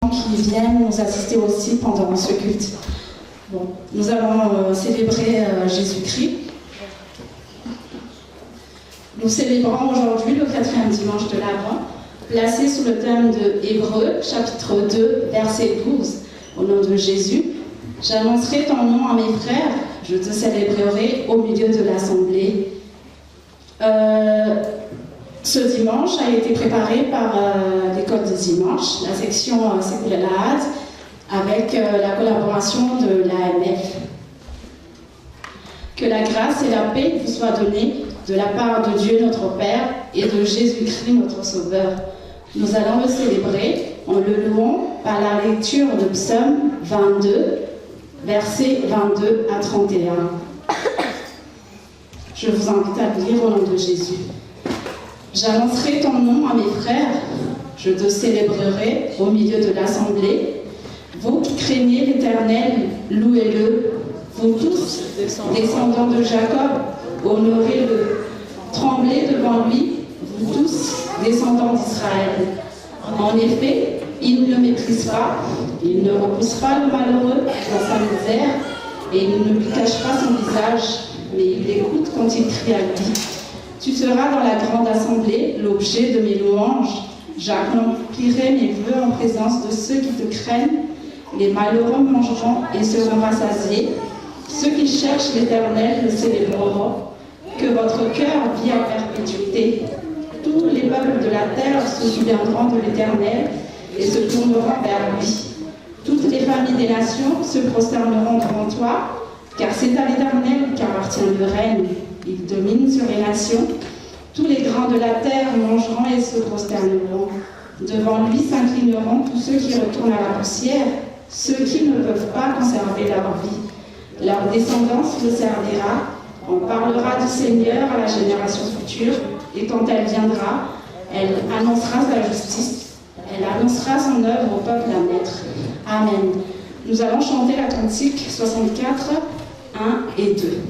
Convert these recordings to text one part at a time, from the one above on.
qui viennent nous assister aussi pendant ce culte. Bon, nous allons célébrer Jésus-Christ. Nous célébrons aujourd'hui le 4e dimanche de l'Avent, placé sous le thème de Hébreux, chapitre 2, verset 12. Au nom de Jésus, j'annoncerai ton nom à mes frères, je te célébrerai au milieu de l'assemblée. Ce dimanche a été préparé par l'école de dimanche, la section Séculaire Lahad, avec la collaboration de l'AMF. Que la grâce et la paix vous soient données de la part de Dieu notre Père et de Jésus-Christ notre Sauveur. Nous allons le célébrer en le louant par la lecture de Psaume 22, versets 22 à 31. Je vous invite à lire au nom de Jésus. J'annoncerai ton nom à mes frères, je te célébrerai au milieu de l'assemblée. Vous qui craignez l'Éternel, louez-le. Vous tous, descendants de Jacob, honorez-le. Tremblez devant lui, vous tous, descendants d'Israël. En effet, il ne le méprise pas, il ne repousse pas le malheureux dans sa misère, et il ne lui cache pas son visage, mais il l'écoute quand il crie à lui. Tu seras dans la grande assemblée, l'objet de mes louanges. J'accomplirai mes vœux en présence de ceux qui te craignent. Les malheureux mangeront et seront rassasiés. Ceux qui cherchent l'Éternel le célébreront. Que votre cœur vit à perpétuité. Tous les peuples de la terre se souviendront de l'Éternel et se tourneront vers lui. Toutes les familles des nations se prosterneront devant toi, car c'est à l'Éternel qu'appartient le règne. Il domine sur les nations. Tous les grands de la terre mangeront et se prosterneront. Devant lui s'inclineront tous ceux qui retournent à la poussière, ceux qui ne peuvent pas conserver leur vie. Leur descendance le servira. On parlera du Seigneur à la génération future, et quand elle viendra, elle annoncera sa justice. Elle annoncera son œuvre au peuple à naître. Amen. Nous allons chanter la cantique 64, 1 et 2.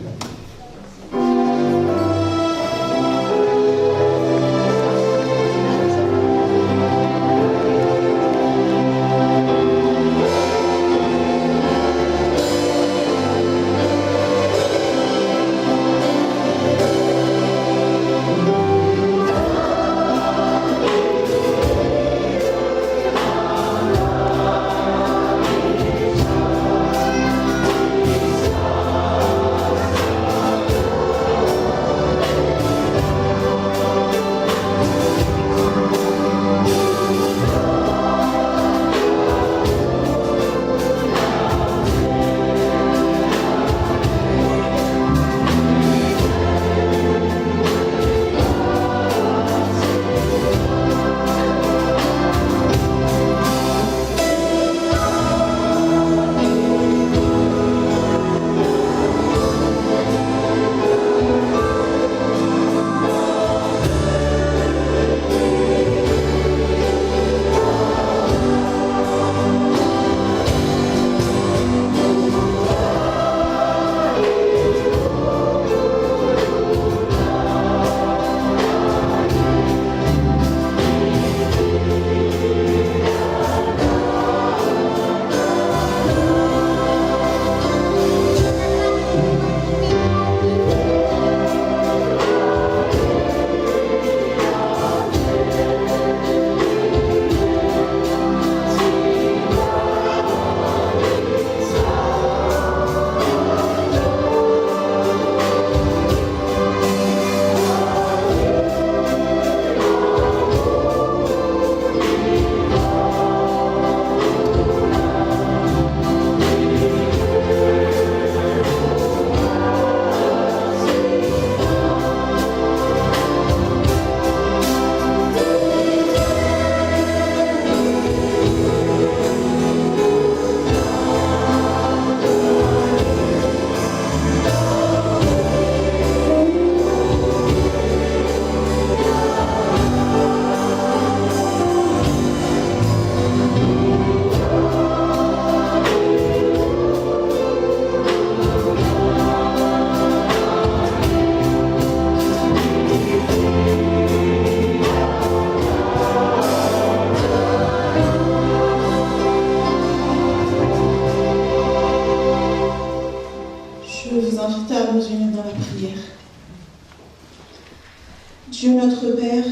notre Père,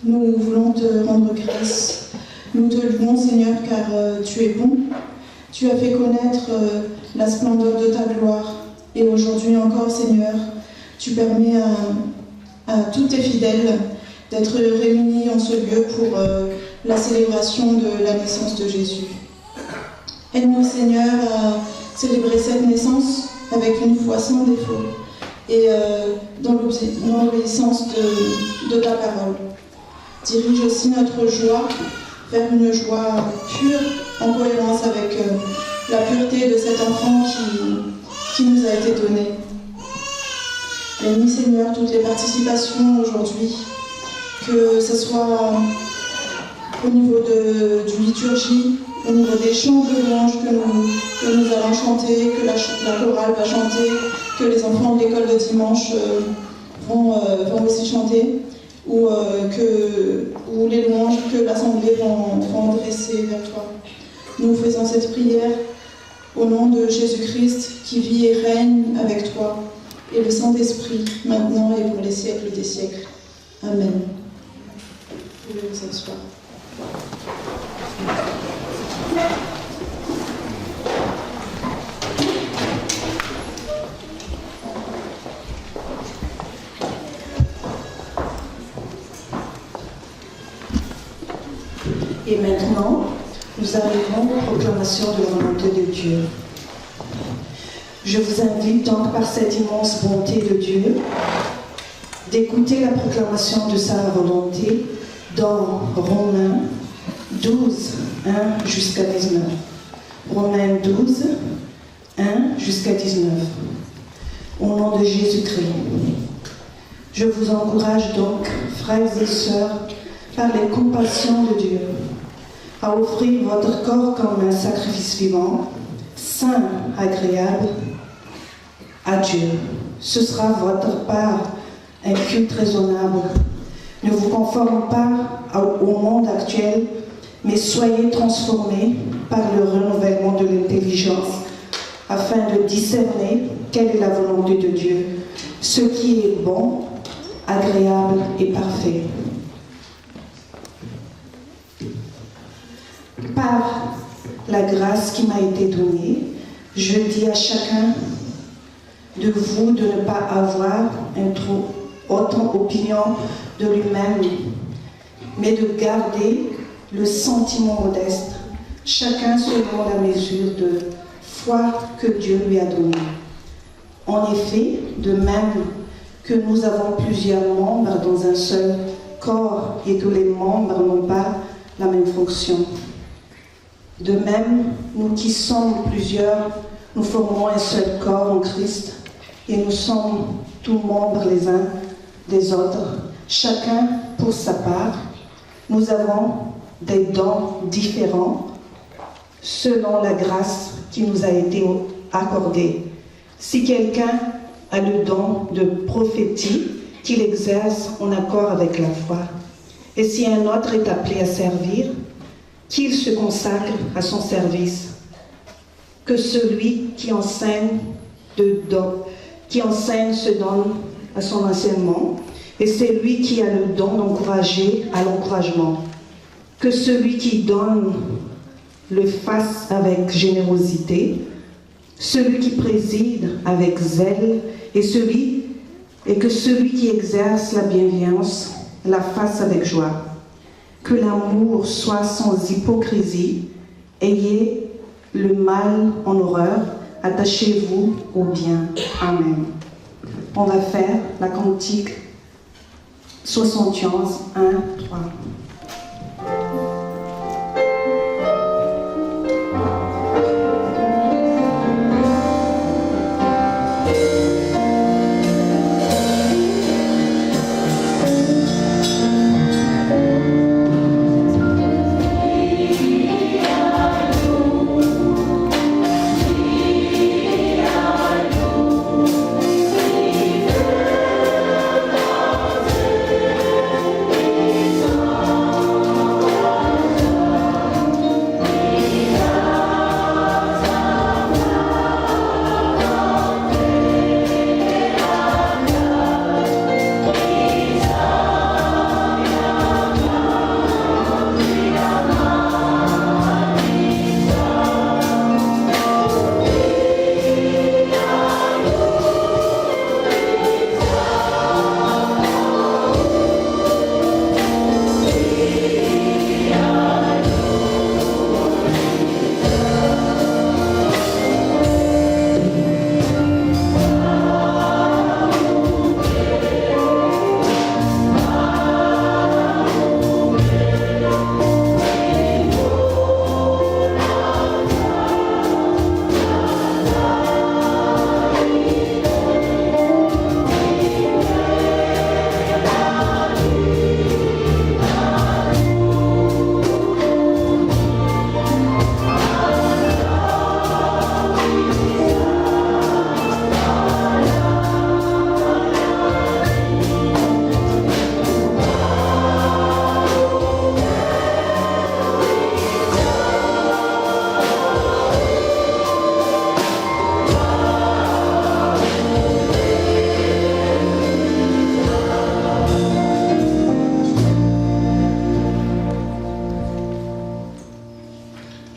nous voulons te rendre grâce. Nous te louons, Seigneur, car tu es bon. Tu as fait connaître la splendeur de ta gloire. Et aujourd'hui encore, Seigneur, tu permets à tous tes fidèles d'être réunis en ce lieu pour la célébration de la naissance de Jésus. Aide-nous, Seigneur, à célébrer cette naissance avec une foi sans défaut et dans l'obéissance de ta parole. Dirige aussi notre joie vers une joie pure, en cohérence avec la pureté de cet enfant qui nous a été donné. Bénis, Seigneur, toutes les participations aujourd'hui, que ce soit au niveau du liturgie, au niveau des chants de louange que nous allons chanter, que la chorale va chanter, que les enfants de l'école de dimanche vont aussi chanter, ou les louanges que l'Assemblée vont adresser vers toi. Nous faisons cette prière au nom de Jésus-Christ qui vit et règne avec toi, et le Saint-Esprit, maintenant et pour les siècles des siècles. Amen. Vous pouvez vous asseoir. Et maintenant, nous arrivons aux proclamations de la volonté de Dieu. Je vous invite donc par cette immense bonté de Dieu d'écouter la proclamation de sa volonté dans Romains 12, 1 jusqu'à 19. Romains 12, 1 jusqu'à 19. Au nom de Jésus-Christ. Je vous encourage donc, frères et sœurs, par les compassions de Dieu, à offrir votre corps comme un sacrifice vivant, saint, agréable à Dieu. Ce sera votre part, un culte raisonnable. Ne vous conformez pas au monde actuel, mais soyez transformés par le renouvellement de l'intelligence, afin de discerner quelle est la volonté de Dieu, ce qui est bon, agréable et parfait. Par la grâce qui m'a été donnée, je dis à chacun de vous de ne pas avoir une trop haute opinion de lui-même, mais de garder le sentiment modeste, chacun selon la mesure de foi que Dieu lui a donnée. En effet, de même que nous avons plusieurs membres dans un seul corps et que les membres n'ont pas la même fonction. De même, nous qui sommes plusieurs, nous formons un seul corps en Christ et nous sommes tous membres les uns des autres, chacun pour sa part. Nous avons des dons différents selon la grâce qui nous a été accordée. Si quelqu'un a le don de prophétie, qu'il exerce en accord avec la foi. Et si un autre est appelé à servir, qu'il se consacre à son service. Que celui qui enseigne se donne à son enseignement, et c'est lui qui a le don d'encourager à l'encouragement. Que celui qui donne le fasse avec générosité, celui qui préside avec zèle, et que celui qui exerce la bienveillance la fasse avec joie. Que l'amour soit sans hypocrisie, ayez le mal en horreur, attachez-vous au bien. Amen. On va faire la cantique 71, 1, 3. Oh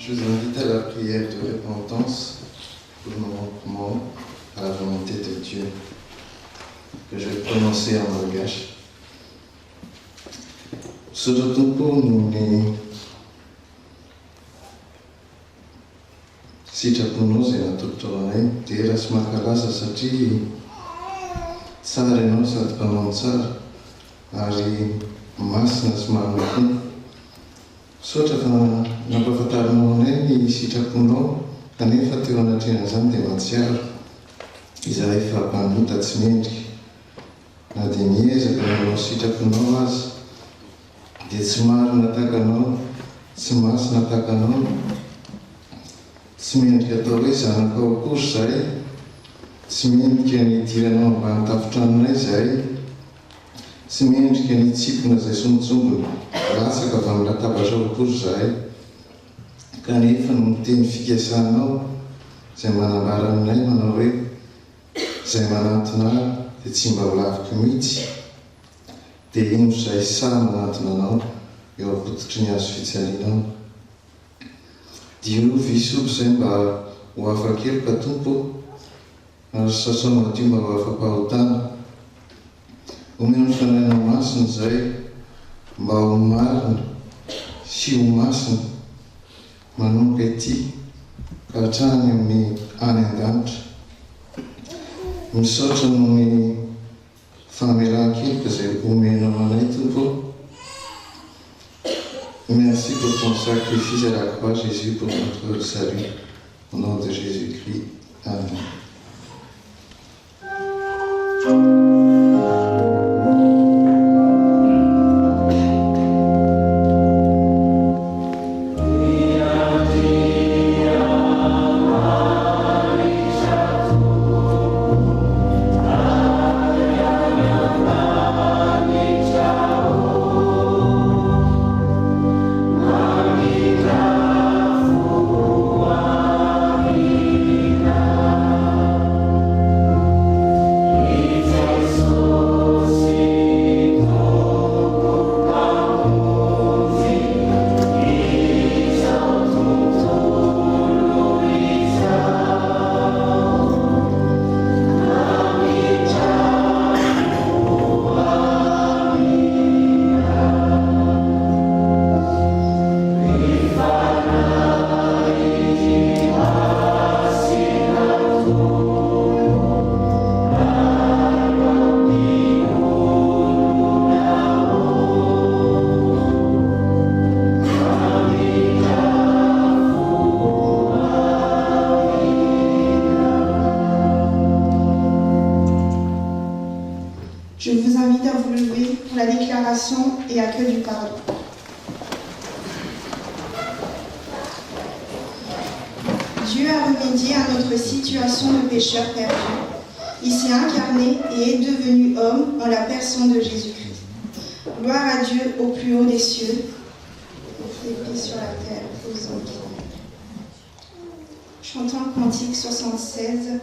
Je vous invite à la prière de repentance pour nos manquements à la volonté de Dieu, que je vais prononcer en malgache. Sudah tumpul ni sitraponao izay natolotra anay dia raha sy mankalaza satria tsara ianao sady mpanao tsara ary masina sy manana. Sotra fa nampahafantarinao anay ny sitraponao kanefa teo anatrehan'izany dia mahatsiaro izahay fa mpanota tsy mendrika na dia miezaka nanao sitraponao azy dia tsy marina tahaka anao, tsy masina tahaka anao, tsy mendrika atao hoe zanakao akory izahay, tsy mendrika ny idiranao ambany tafotranonay izahay, tsy mendrika ny tsipona izay sombitsombony latsaka avy amin'ny latabatra akory izahay, kanefa no miteny fikasanao izay manambara aminay manao hoe izay manantona dia tsy mba ho laviko mihitsy, dia ino izay sa manantona anao eo ampototry ny hazo fijalianao. Diovy isoby izay mba ho afakely ka tompo, ary sasao madio mba ho afa-pahotana. Omena fanainao masina izay mba ho marina sy ho masina manomboka ety ka hatrany amin'ny any an-danitra. Misaotra noho ny famelan-keloka izay omenao anay tompo. Merci pour ton sacrifice à la croix, Jésus, pour notre salut. Au nom de Jésus-Christ. Amen. Je vous invite à vous lever pour la déclaration et accueil du pardon. Dieu a remédié à notre situation de pécheur perdu. Il s'est incarné et est devenu homme en la personne de Jésus-Christ. Gloire à Dieu au plus haut des cieux et paix sur la terre aux hommes. Chantons le cantique 76.